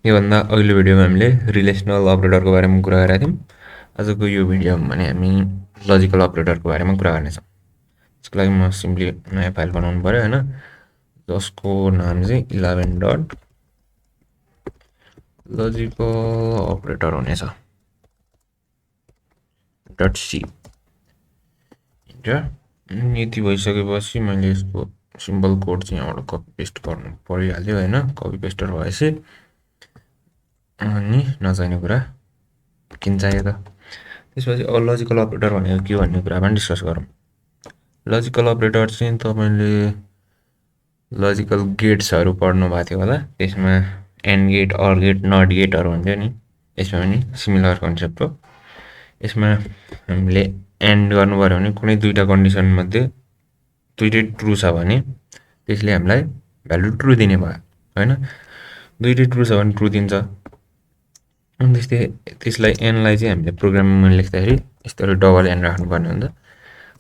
योभन्दा अघिल्लो भिडियोमा हामीले रिलेसनल अपरेटरको बारेमा कुरा गरेका थियौँ। आजको यो भिडियोमा भने हामी लजिकल अपरेटरको बारेमा कुरा गर्नेछौँ। त्यसको लागि म सिम्पली नयाँ फाइल बनाउनु पऱ्यो होइन, जसको नाम चाहिँ 11 डट लजिकल अपरेटर हुनेछ .c। यति भइसकेपछि मैले यसको सिम्पल कोड चाहिँ यहाँबाट कपी पेस्ट गर्नु परिहाल्यो होइन। कपी पेस्टर भएपछि अनि नचाहिने कुरा किन चाहियो त। त्यसपछि अब लजिकल अपरेटर भनेको के भन्ने कुरा पनि डिस्कस गरौँ। लजिकल अपरेटर चाहिँ तपाईँले लजिकल गेट्सहरू पढ्नु भएको थियो होला, त्यसमा and gate, or gate, not गेटहरू हुन्थ्यो नि। यसमा पनि सिमिलर कन्सेप्ट हो। यसमा हामीले एन्ड गर्नु पऱ्यो भने कुनै दुईवटा कन्डिसनमध्ये दुइटै ट्रु छ भने त्यसले हामीलाई भ्यालु ट्रु दिने भयो होइन। दुइटै ट्रु छ भने ट्रु दिन्छ। अनि त्यस्तै त्यसलाई एनलाई चाहिँ हामीले प्रोग्रामिङमा लेख्दाखेरि यस्तरी डबल एन राख्नुपर्ने हुन्छ।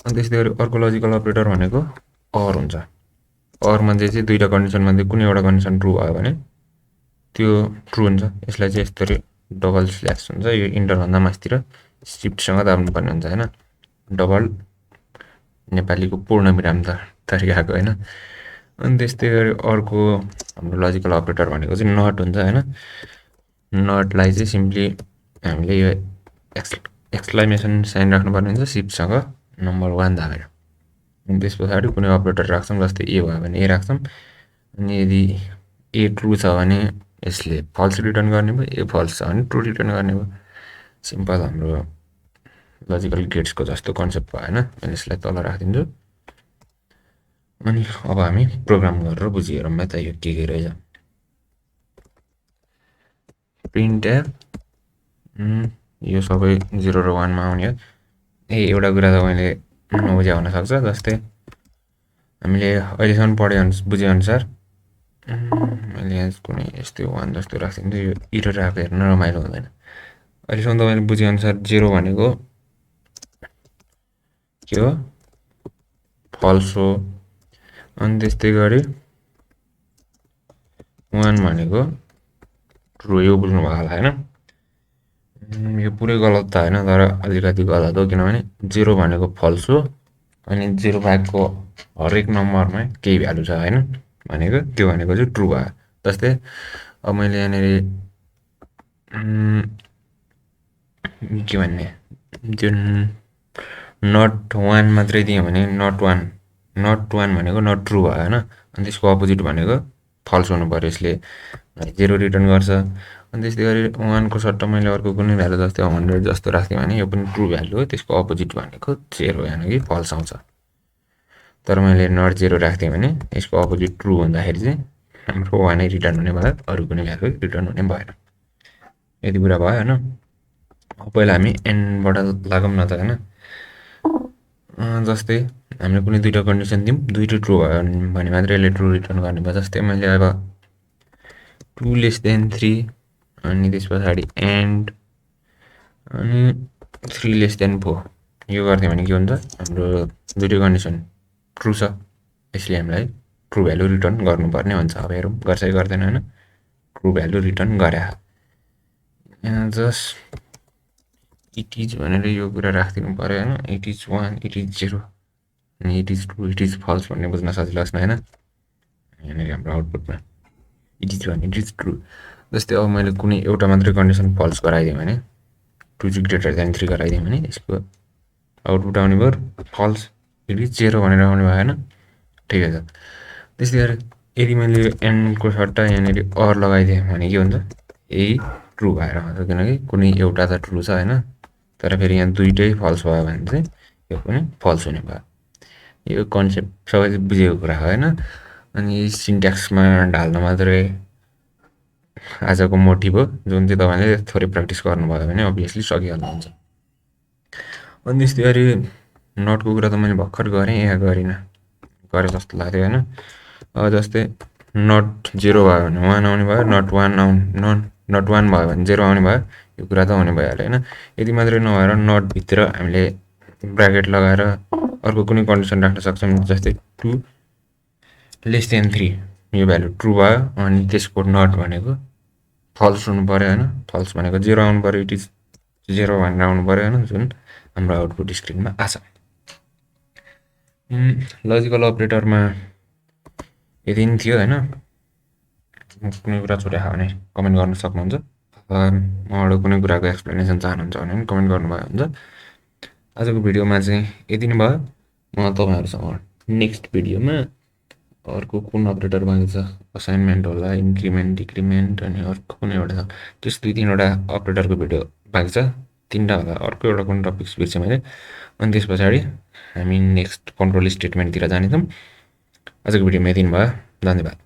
अनि त्यस्तै गरी अर्को लजिकल अपरेटर भनेको अर हुन्छ। अरमध्ये चाहिँ दुईवटा कन्डिसनमध्ये कुनै एउटा कन्डिसन ट्रु भयो भने त्यो ट्रु हुन्छ। यसलाई चाहिँ यस्तरी डबल स्ल्यास हुन्छ, यो इन्टरभन्दा मास्तिर सिफ्टसँग दाब्नुपर्ने हुन्छ होइन। डबल नेपालीको पूर्ण विराम त तरिकाको होइन। अनि त्यस्तै गरी अर्को हाम्रो लजिकल अपरेटर भनेको चाहिँ नट हुन्छ होइन। नटलाई चाहिँ सिम्पली हामीले यो एक्सक्लामेसन साइन राख्नुपर्ने हुन्छ सिफ्टसँग नम्बर 1 दाबेर। अनि त्यस पछाडि कुनै अपरेटर राख्छौँ, जस्तै ए भयो भने ए राख्छौँ। अनि यदि ए ट्रु छ भने यसले फल्स रिटर्न गर्ने भयो, ए फल्स छ भने ट्रु रिटर्न गर्ने भयो। सिम्पल हाम्रो लजिकल गेट्सको जस्तो कन्सेप्ट भयो होइन। मैले यसलाई तल राखिदिन्छु। अनि अब हामी प्रोग्राम गरेर बुझिहेरौँ त यो के रहेछ। प्रिन्ट एफ यो सबै 0 र 1 मा आउने हो। एउटा कुरा तपाईँले नबुझ्या हुनसक्छ, जस्तै हामीले अहिलेसम्म बुझेअनुसार मैले यहाँ कुनै यस्तै 1 जस्तो राखिदिन्छु। यो इरर आएको हेर्न रमाइलो हुँदैन। अहिलेसम्म तपाईँले बुझेअनुसार 0 भनेको के हो, फल्स हो। अनि त्यस्तै गरी 1 भनेको ट्रु, यो बुझ्नुभयो होला होइन। यो पुरै गलत त होइन, तर अलिकति गलत हो, किनभने 0 भनेको फल्स हो। अनि 0 बाहेकको हरेक नम्बरमा केही भ्यालु छ होइन, भनेको त्यो भनेको चाहिँ ट्रु भयो। जस्तै अब मैले यहाँनिर के भन्ने, जुन नट 1 मात्रै दिएँ भने नट 1 भनेको नट ट्रु भयो होइन। अनि त्यसको अपोजिट भनेको फल्स हुनु पऱ्यो, यसले 0 रिटर्न गर्छ। अनि त्यस्तै गरी 1 को सट्टा मैले अर्को कुनै भ्यालु जस्तै 100 जस्तो राख्थेँ भने यो पनि ट्रु भ्यालु हो, त्यसको अपोजिट भनेको 0 यानि कि फल्स आउँछ। तर मैले नट 0 राख्थेँ भने यसको अपोजिट ट्रु हुँदाखेरि चाहिँ हाम्रो 1 नै रिटर्न हुने भयो, अरू कुनै भ्यालु रिटर्न हुने भएन। यति कुरा भयो होइन। पहिला हामी एनबाट लागौँ न त होइन। जस्तै हामीले कुनै दुईवटा कन्डिसन दिउँ, दुईटै ट्रु भयो भने मात्रै यसले ट्रु रिटर्न गर्ने भयो। जस्तै मैले अब 2 लेस देन 3 अनि त्यस पछाडि एन्ड अनि 3 लेस देन 4 यो गर्थ्यो भने के हुन्छ, हाम्रो दुईटै कन्डिसन ट्रु छ, यसले हामीलाई ट्रु भ्यालु रिटर्न गर्नुपर्ने हुन्छ। अब हेरौँ गर्छ कि गर्दैन होइन। ट्रु भ्यालु रिटर्न गरे जस्ट इट इज भनेर यो कुरा राखिदिनु पऱ्यो होइन। इट इज 1, इट इज 0 अनि it is true, it is false भन्ने बुझ्न सजिलो होस् न होइन। यहाँनिर हाम्रो आउटपुटमा it is 1, it is true. जस्तै अब मैले कुनै एउटा मात्रै कन्डिसन फल्स गराइदिएँ भने 2 इज ग्रेटर देन 3 गराइदिएँ भने यसको आउटपुट आउने भयो फल्स, इट इज 0 भनेर आउने भयो होइन। ठिकै छ। त्यस्तै गरी यदि मैले एनको सट्टा यहाँनिर अर लगाइदिएँ भने के हुन्छ, यही ट्रु भएर आउँछ, किनकि कुनै एउटा त ट्रु छ होइन। तर फेरि यहाँ दुइटै फल्स भयो भने चाहिँ यो पनि फल्स हुने भयो। यो कन्सेप्ट सबैले बुझेको कुरा हो होइन। अनि सिन्ट्याक्समा ढाल्न मात्रै आजको मोटिभ हो, जुन चाहिँ तपाईँले थोरै प्र्याक्टिस गर्नुभयो भने अभियसली सकिहाल्नुहुन्छ। अनि त्यस्तै गरी नटको कुरा त मैले भर्खर गरेँ, यहाँ गरिनँ, गरेँ जस्तो लाग्थ्यो होइन। अब जस्तै नट 0 भयो भने 1 आउने भयो, नट 1 भयो भने 0 आउने भयो। यो कुरा त हुने भइहाल्यो होइन। यति मात्रै नभएर नटभित्र हामीले ब्राकेट लगाएर अर्को कुनै कन्डिसन राख्न सक्छौँ, जस्तै 2 लेस देन 3 यो भ्यालु ट्रु भयो अनि त्यसको नट भनेको फल्स हुनु पऱ्यो होइन, फल्स भनेको 0 आउनु पऱ्यो, इट इज 0 भनेर आउनु पऱ्यो होइन, जुन हाम्रो आउटपुट स्क्रिनमा आछ। लजिकल अपरेटरमा यति नै थियो होइन। कुनै कुरा छुट्यायो भने कमेन्ट गर्न सक्नुहुन्छ। मबाट कुनै कुराको एक्सप्लेनेसन चाहनुहुन्छ भने पनि कमेन्ट गर्नुभयो हुन्छ। आजको भिडियोमा चाहिँ यति नै भयो। म तपाईँहरूसँग नेक्स्ट भिडियोमा अर्को कुन अपरेटर बाँकी छ, असाइनमेन्ट होला, इन्क्रिमेन्ट डिक्रिमेन्ट अनि अर्को कुनै एउटा छ, त्यस 2-3वटा अपरेटरको भिडियो बाँकी छ, 3टा होला, अर्को एउटा कुन टपिक्स बिर्सेँ मैले। अनि त्यस पछाडि हामी नेक्स्ट कन्ट्रोल स्टेटमेन्टतिर जानेछौँ। आजको भिडियोमा यति नै भयो। धन्यवाद।